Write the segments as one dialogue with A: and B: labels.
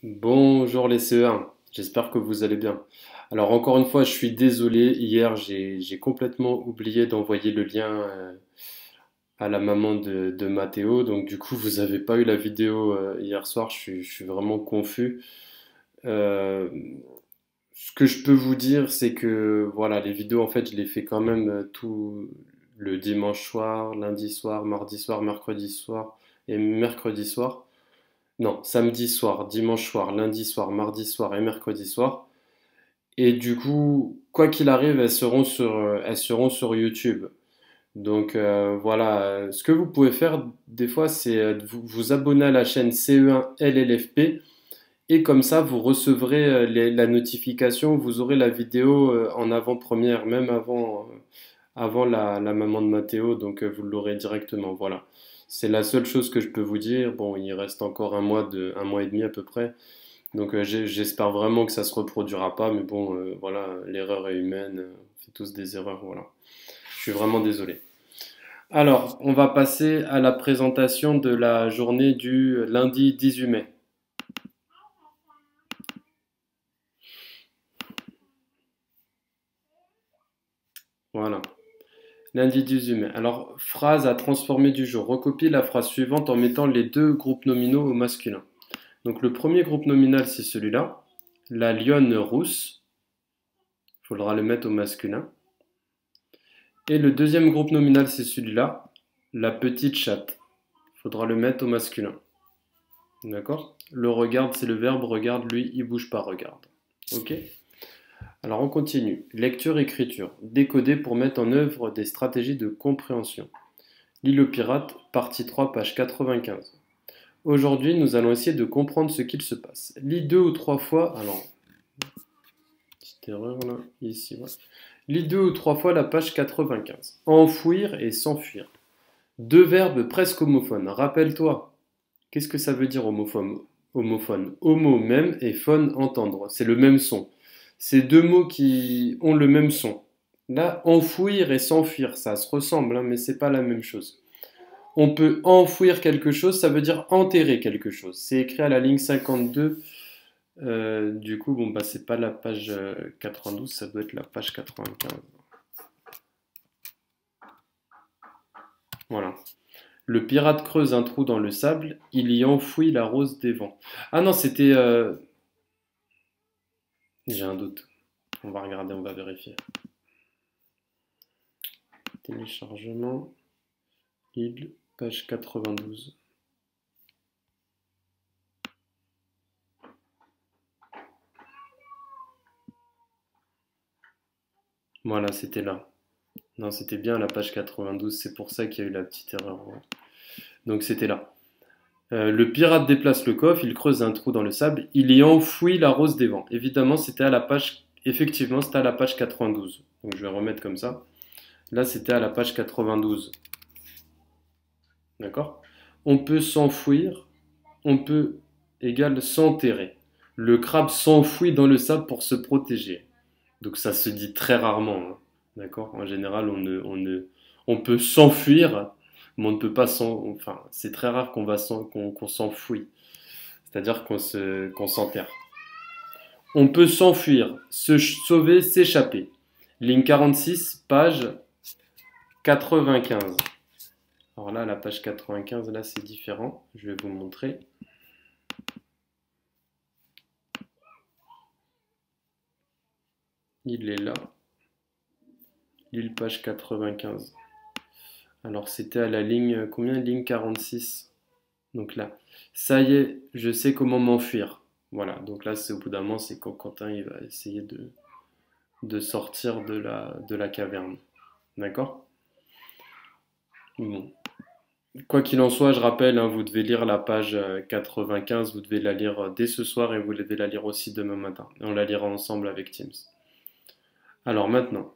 A: Bonjour les CE1, j'espère que vous allez bien. Alors encore une fois, je suis désolé, hier j'ai complètement oublié d'envoyer le lien à la maman de Mathéo, donc du coup vous n'avez pas eu la vidéo hier soir, je suis vraiment confus. Euh, Ce que je peux vous dire, c'est que voilà, les vidéos en fait je les fais quand même tout le dimanche soir, lundi soir, mardi soir, mercredi soir et mercredi soir. Non, samedi soir, dimanche soir, lundi soir, mardi soir et mercredi soir. Et du coup, quoi qu'il arrive, elles seront sur YouTube. Donc voilà, ce que vous pouvez faire des fois, c'est vous abonner à la chaîne CE1 LLFP et comme ça, vous recevrez la notification, vous aurez la vidéo en avant-première, même avant la maman de Mathéo, donc vous l'aurez directement. Voilà. C'est la seule chose que je peux vous dire. Bon, il reste encore un mois et demi à peu près. Donc j'espère vraiment que ça se reproduira pas, mais bon, voilà, l'erreur est humaine, on fait tous des erreurs, voilà. Je suis vraiment désolé. Alors, on va passer à la présentation de la journée du lundi 18 mai. Voilà. Lundi 18 mai. Alors, phrase à transformer du jour. Recopie la phrase suivante en mettant les deux groupes nominaux au masculin. Donc, le premier groupe nominal, c'est celui-là. La lionne rousse. Il faudra le mettre au masculin. Et le deuxième groupe nominal, c'est celui-là. La petite chatte. Il faudra le mettre au masculin. D'accord? Le regarde, c'est le verbe regarde, lui, il bouge pas, regarde. Ok? Alors on continue. Lecture, écriture. Décoder pour mettre en œuvre des stratégies de compréhension. L'île aux pirates, partie 3, page 95. Aujourd'hui, nous allons essayer de comprendre ce qu'il se passe. Lis deux ou trois fois. Alors, petite erreur là, ici. Ouais. Lis deux ou trois fois la page 95. Enfouir et s'enfuir. Deux verbes presque homophones. Rappelle-toi, qu'est-ce que ça veut dire homophone? Homophone. Homo même et phone entendre. C'est le même son. C'est deux mots qui ont le même son. Là, enfouir et s'enfuir, ça se ressemble, hein, mais c'est pas la même chose. On peut enfouir quelque chose, ça veut dire enterrer quelque chose. C'est écrit à la ligne 52. Du coup, bon, bah, c'est pas la page 92, ça doit être la page 95. Voilà. Le pirate creuse un trou dans le sable, il y enfouit la rose des vents. Ah non, c'était. J'ai un doute. On va regarder, on va vérifier. Téléchargement, il, page 92. Voilà, c'était là. Non, c'était bien la page 92, c'est pour ça qu'il y a eu la petite erreur. Ouais. Donc c'était là. Le pirate déplace le coffre, il creuse un trou dans le sable, il y enfouit la rose des vents. Évidemment, c'était à la page. Effectivement, c'était à la page 92. Donc je vais remettre comme ça. Là, c'était à la page 92. D'accord? On peut s'enfouir, on peut égal s'enterrer. Le crabe s'enfouit dans le sable pour se protéger. Donc ça se dit très rarement. Hein. D'accord? En général, on peut s'enfuir, mais on ne peut pas enfin, c'est très rare qu'on s'enfouit. C'est-à-dire qu'on s'enterre. On peut s'enfuir, se sauver, s'échapper. Ligne 46, page 95. Alors là, la page 95, là, c'est différent. Je vais vous montrer. Il est là. Lille, page 95. Alors, c'était à la ligne, combien? Ligne 46. Donc là, ça y est, je sais comment m'enfuir. Voilà, donc là, c'est au bout d'un moment, c'est quand Quentin il va essayer de sortir de la caverne. D'accord? Bon. Quoi qu'il en soit, je rappelle, hein, vous devez lire la page 95, vous devez la lire dès ce soir et vous devez la lire aussi demain matin. Et on la lira ensemble avec Teams. Alors maintenant,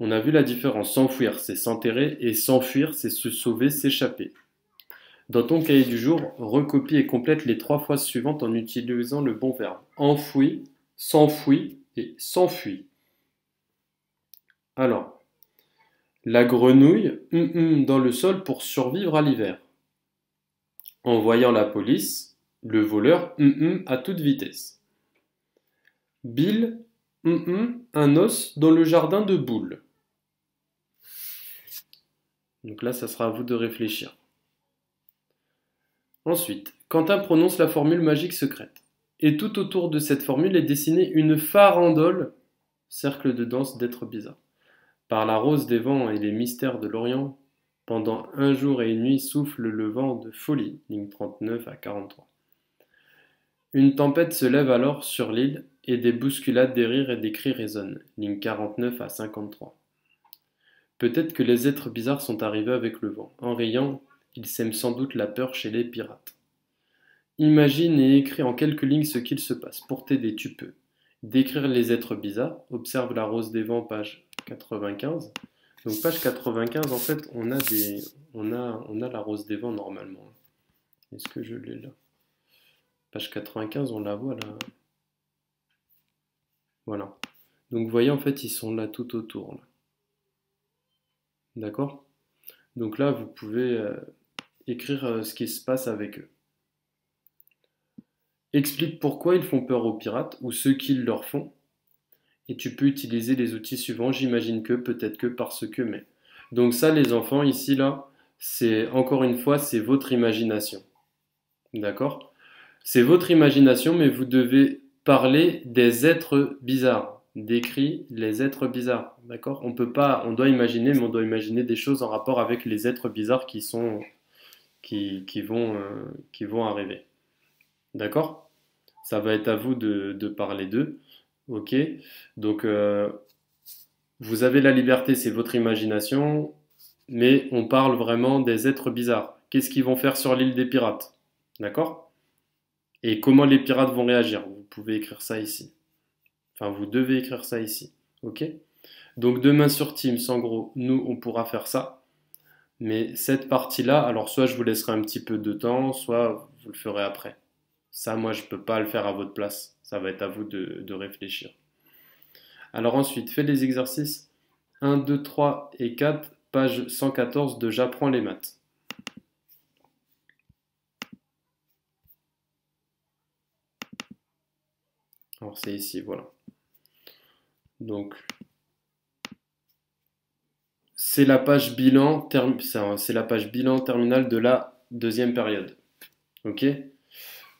A: on a vu la différence. S'enfuir, c'est s'enterrer, et s'enfuir, c'est se sauver, s'échapper. Dans ton cahier du jour, recopie et complète les trois phrases suivantes en utilisant le bon verbe. Enfoui, s'enfuit et s'enfuit. Alors, la grenouille dans le sol pour survivre à l'hiver. En voyant la police, Le voleur, à toute vitesse. Bill, un os dans le jardin de Boule. Donc là, ça sera à vous de réfléchir. Ensuite, Quentin prononce la formule magique secrète. Et tout autour de cette formule est dessinée une farandole, cercle de danse d'êtres bizarres. Par la rose des vents et les mystères de l'Orient, pendant un jour et une nuit souffle le vent de folie, ligne 39 à 43. Une tempête se lève alors sur l'île, et des bousculades, des rires et des cris résonnent, ligne 49 à 53. Peut-être que les êtres bizarres sont arrivés avec le vent. En riant, ils sèment sans doute la peur chez les pirates. Imagine et écris en quelques lignes ce qu'il se passe. Pour t'aider, tu peux décrire les êtres bizarres. Observe la rose des vents, page 95. Donc page 95, en fait, on a la rose des vents normalement. Est-ce que je l'ai là? Page 95, on la voit là. Voilà. Donc vous voyez, en fait, ils sont là tout autour. Là. D'accord? Donc là, vous pouvez écrire ce qui se passe avec eux. Explique pourquoi ils font peur aux pirates ou ceux qui leur font. Et tu peux utiliser les outils suivants. J'imagine que, peut-être que, parce que, mais. Donc ça, les enfants, ici, là, c'est, encore une fois, c'est votre imagination. D'accord? C'est votre imagination, mais vous devez parler des êtres bizarres. Décrit les êtres bizarres. D'accord? On peut pas, on doit imaginer, mais on doit imaginer des choses en rapport avec les êtres bizarres qui vont arriver. D'accord? Ça va être à vous de parler d'eux. Ok? Donc, vous avez la liberté, c'est votre imagination, mais on parle vraiment des êtres bizarres. Qu'est-ce qu'ils vont faire sur l'île des pirates? D'accord? Et comment les pirates vont réagir? Vous pouvez écrire ça ici. Enfin, vous devez écrire ça ici. Ok? Donc, demain sur Teams, en gros, nous, on pourra faire ça. Mais cette partie-là, alors soit je vous laisserai un petit peu de temps, soit vous le ferez après. Ça, moi, je ne peux pas le faire à votre place. Ça va être à vous de réfléchir. Alors ensuite, faites les exercices 1, 2, 3 et 4, page 114 de J'apprends les maths. Alors c'est ici, voilà. Donc, c'est la page bilan, c'est la page bilan terminale de la deuxième période. Ok?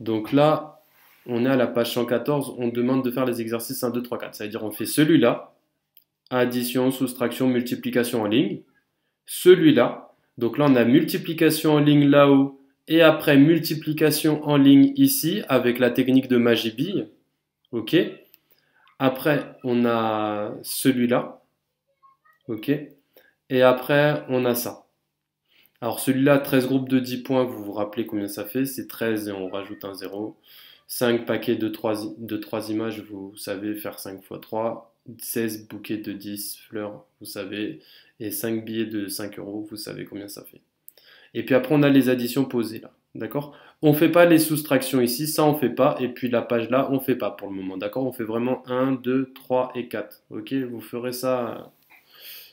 A: Donc là, on est à la page 114, on demande de faire les exercices 1, 2, 3, 4. Ça veut dire on fait celui-là, addition, soustraction, multiplication en ligne. Celui-là, donc là on a multiplication en ligne là-haut, et après multiplication en ligne ici, avec la technique de magie bille. Ok? Après, on a celui-là. Ok? Et après, on a ça. Alors celui-là, 13 groupes de 10 points, vous vous rappelez combien ça fait? C'est 13 et on rajoute un 0. 5 paquets de 3 images, vous savez faire 5 x 3. 16 bouquets de 10 fleurs, vous savez. Et 5 billets de 5 euros, vous savez combien ça fait. Et puis après, on a les additions posées là. D'accord? On ne fait pas les soustractions ici, ça on ne fait pas. Et puis la page là, on ne fait pas pour le moment. D'accord? On fait vraiment 1, 2, 3 et 4. Ok? Vous ferez ça.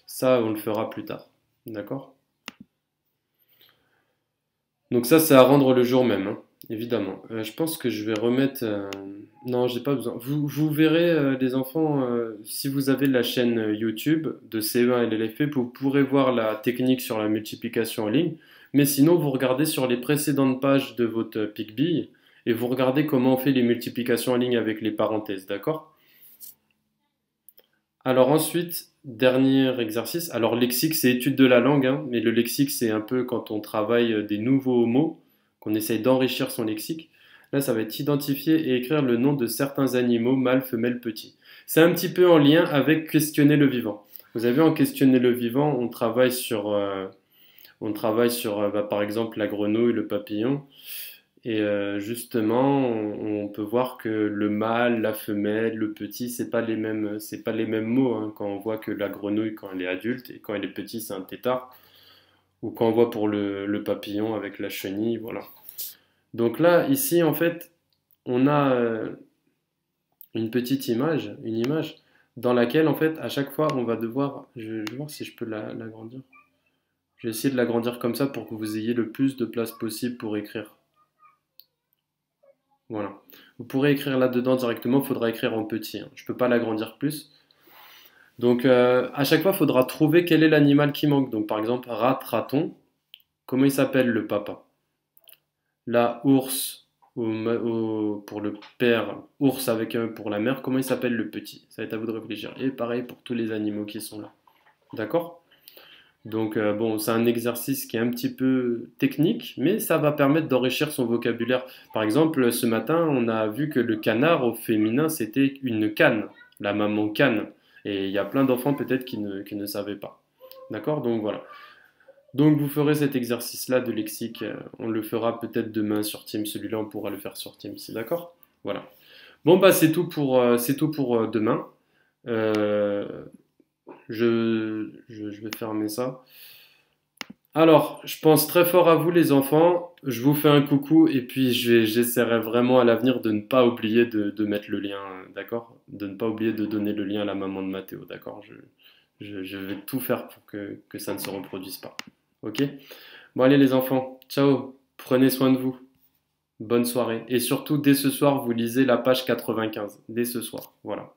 A: Ça, on le fera plus tard. D'accord? Donc ça, c'est à rendre le jour même, hein, évidemment. Je pense que je vais remettre... Non, j'ai pas besoin. Vous verrez, les enfants, si vous avez la chaîne YouTube de CE1 et l'LFP, vous pourrez voir la technique sur la multiplication en ligne. Mais sinon, vous regardez sur les précédentes pages de votre PicBee et vous regardez comment on fait les multiplications en ligne avec les parenthèses, d'accord? Alors ensuite, dernier exercice. Alors lexique, c'est étude de la langue, hein, mais le lexique, c'est un peu quand on travaille des nouveaux mots, qu'on essaye d'enrichir son lexique. Là, ça va être identifier et écrire le nom de certains animaux, mâles, femelles, petits. C'est un petit peu en lien avec questionner le vivant. Vous avez en questionner le vivant, on travaille sur par exemple la grenouille, le papillon. Et justement, on peut voir que le mâle, la femelle, le petit, c'est pas les mêmes mots, hein, quand on voit que la grenouille, quand elle est adulte, et quand elle est petite, c'est un tétard. Ou quand on voit pour le papillon avec la chenille, voilà. Donc là, ici, en fait, on a une image dans laquelle, en fait, à chaque fois, on va devoir, je vais voir si je peux l'agrandir. Je vais essayer de l'agrandir comme ça pour que vous ayez le plus de place possible pour écrire. Voilà. Vous pourrez écrire là-dedans directement, il faudra écrire en petit, hein. Je ne peux pas l'agrandir plus. Donc, à chaque fois, il faudra trouver quel est l'animal qui manque. Donc, par exemple, rat, raton, comment il s'appelle le papa? Là, ours, pour le père, ours avec un pour la mère, comment il s'appelle le petit? Ça va être à vous de réfléchir. Et pareil pour tous les animaux qui sont là. D'accord? Donc, bon, c'est un exercice qui est un petit peu technique, mais ça va permettre d'enrichir son vocabulaire. Par exemple, ce matin, on a vu que le canard au féminin, c'était une canne, la maman canne. Et il y a plein d'enfants peut-être qui ne savaient pas. D'accord? Donc voilà. Donc vous ferez cet exercice-là de lexique. On le fera peut-être demain sur Teams. Celui-là, on pourra le faire sur Teams. D'accord? Voilà. Bon, bah c'est tout pour demain. Euh, je vais fermer ça. Alors, je pense très fort à vous les enfants. Je vous fais un coucou et puis j'essaierai vraiment à l'avenir de ne pas oublier de mettre le lien, d'accord? De ne pas oublier de donner le lien à la maman de Mathéo, d'accord? Je vais tout faire pour que ça ne se reproduise pas. Ok? Bon, allez les enfants, ciao. Prenez soin de vous. Bonne soirée. Et surtout, dès ce soir, vous lisez la page 95. Dès ce soir. Voilà.